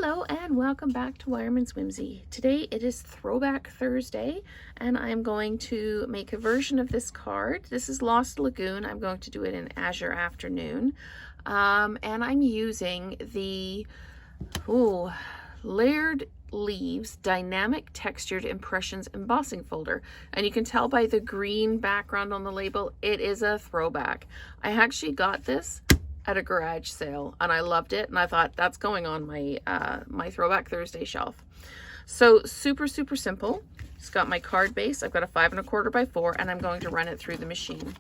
Hello and welcome back to Wireman's Whimsy. Today it is Throwback Thursday and I'm going to make a version of this card. This is Lost Lagoon. I'm going to do it in Azure Afternoon. And I'm using the Layered Leaves Dynamic Textured Impressions Embossing Folder. And you can tell by the green background on the label, it is a throwback. I actually got this at a garage sale and I loved it, and I thought that's going on my my Throwback Thursday shelf. So super simple. It's got my card base. I've got a 5 1/4 by 4 and I'm going to run it through the machine.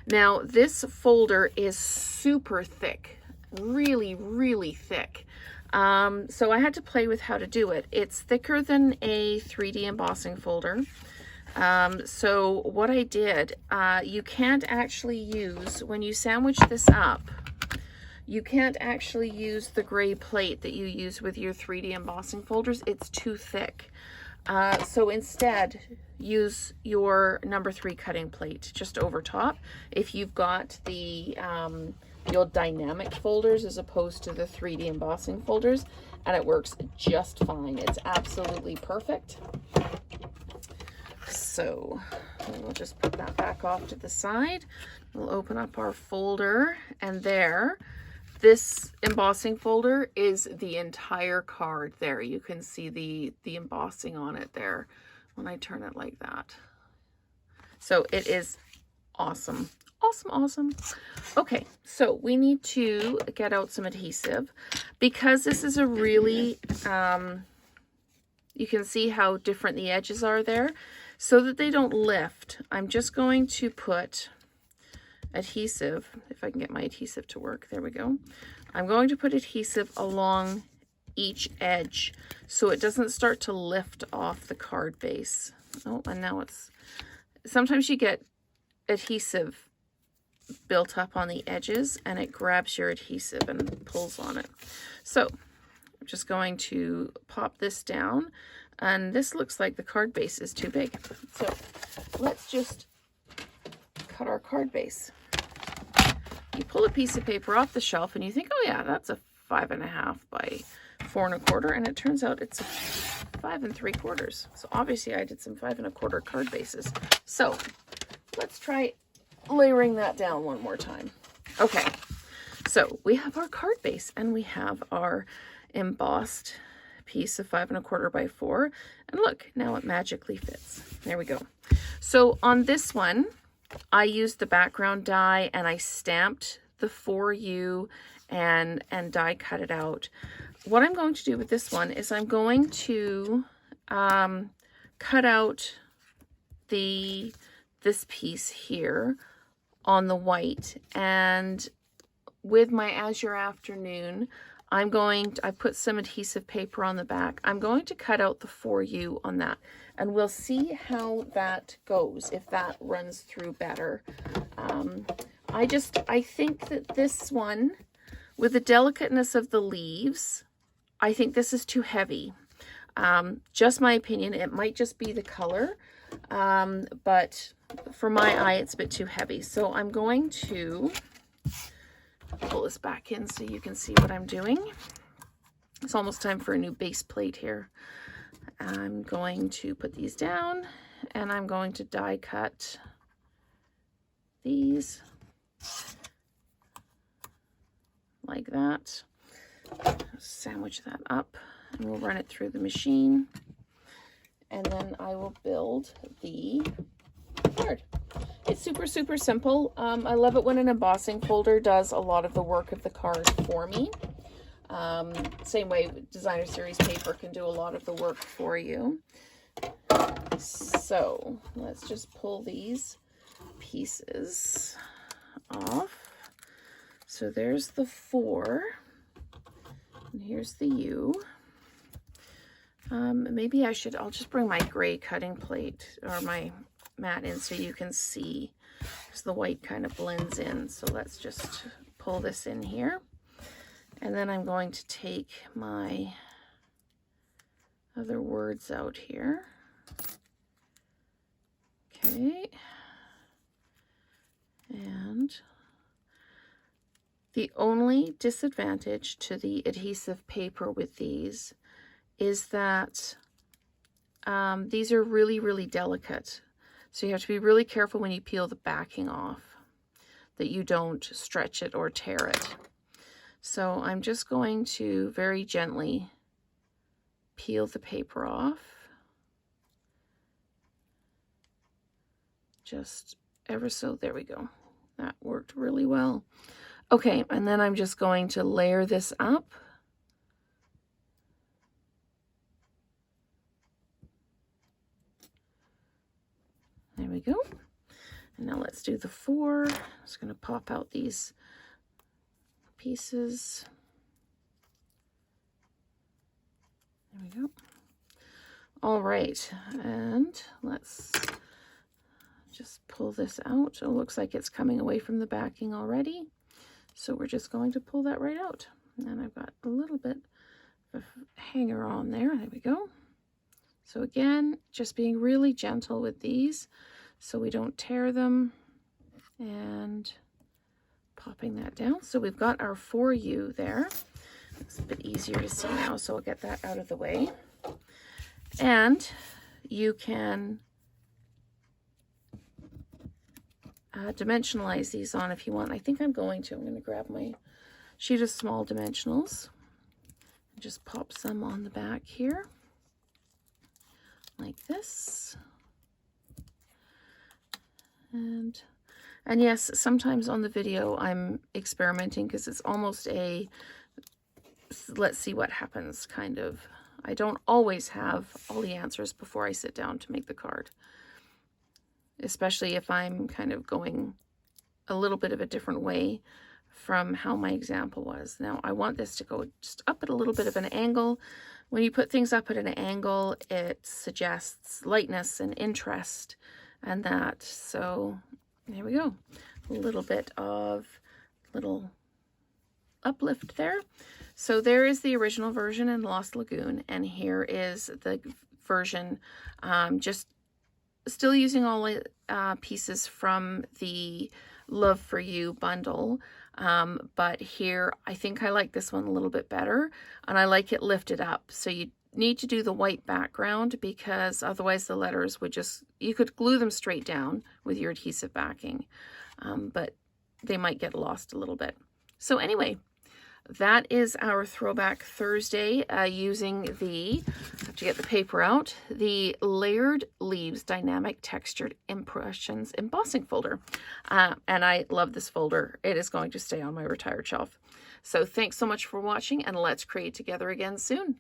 Now this folder is super thick, really thick. So I had to play with how to do it. It's thicker than a 3D embossing folder. So what I did, you can't actually use, when you sandwich this up, you can't actually use the gray plate that you use with your 3D embossing folders. It's too thick. So instead, use your number 3 cutting plate just over top. If you've got the old dynamic folders as opposed to the 3D embossing folders, and it works just fine. It's absolutely perfect. So we'll just put that back off to the side. We'll open up our folder, and there, this embossing folder is the entire card. There, you can see the embossing on it there when I turn it like that. So it is awesome. Awesome. Okay, so we need to get out some adhesive because this is a really, you can see how different the edges are there. So that they don't lift, I'm just going to put adhesive, if I can get my adhesive to work, there we go. I'm going to put adhesive along each edge so it doesn't start to lift off the card base. Oh, and now it's, sometimes you get adhesive built up on the edges and it grabs your adhesive and pulls on it. So I'm just going to pop this down, and this looks like the card base is too big. So let's just cut our card base. You pull a piece of paper off the shelf and you think, oh yeah, that's a 5 1/2 by 4 1/4, and it turns out it's a 5 3/4. So obviously I did some 5 1/4 card bases. So let's try layering that down one more time. Okay, so we have our card base and we have our embossed piece of 5 1/4 by 4, and look, now it magically fits. There we go. So on this one, I used the background die and I stamped the 4U and die cut it out. What I'm going to do with this one is I'm going to cut out this piece here on the white, and with my Azure Afternoon, I put some adhesive paper on the back. I'm going to cut out the 4U on that, and we'll see how that goes, if that runs through better. I think that this one, with the delicateness of the leaves, I think this is too heavy. Just my opinion. It might just be the color, but for my eye, it's a bit too heavy. So I'm going to pull this back in so you can see what I'm doing. It's almost time for a new base plate here. I'm going to put these down and I'm going to die cut these like that. Sandwich that up and we'll run it through the machine, and then I will build the card. It's super simple. I love it when an embossing folder does a lot of the work of the card for me. Same way Designer Series paper can do a lot of the work for you. So let's just pull these pieces off. So there's the 4, and here's the U. Maybe I'll just bring my gray cutting plate or my mat in so you can see, because the white kind of blends in. So let's just pull this in here, and then I'm going to take my other words out here. Okay, and The only disadvantage to the adhesive paper with these is that these are really, really delicate. So you have to be really careful when you peel the backing off that you don't stretch it or tear it. So I'm just going to very gently peel the paper off. Just ever so, there we go. That worked really well. Okay, and then I'm just going to layer this up. There we go. And now let's do the 4. I'm just going to pop out these pieces. There we go. All right, and let's just pull this out. It looks like it's coming away from the backing already. So we're just going to pull that right out. And I've got a little bit of a hanger on there. There we go. So again, just being really gentle with these so we don't tear them, and popping that down. So we've got our 4U there. It's a bit easier to see now, so I'll get that out of the way. And you can dimensionalize these on if you want. I think I'm going to grab my sheet of small dimensionals and just pop some on the back here like this. And yes, sometimes on the video I'm experimenting because it's almost a let's see what happens kind of. I don't always have all the answers before I sit down to make the card, especially if I'm kind of going a little bit of a different way from how my example was. Now I want this to go just up at a little bit of an angle. When you put things up at an angle, it suggests lightness and interest and that. So there we go. A little bit of little uplift there. So there is the original version in Lost Lagoon, and here is the version just still using all the pieces from the Love for You bundle, but here I think I like this one a little bit better, and I like it lifted up. So you need to do the white background because otherwise the letters would just, you could glue them straight down with your adhesive backing, but they might get lost a little bit. So anyway, that is our Throwback Thursday using the, I have to get the paper out, the Layered Leaves Dynamic Textured Impressions embossing folder. And I love this folder. It is going to stay on my retired shelf. So thanks so much for watching, and let's create together again soon.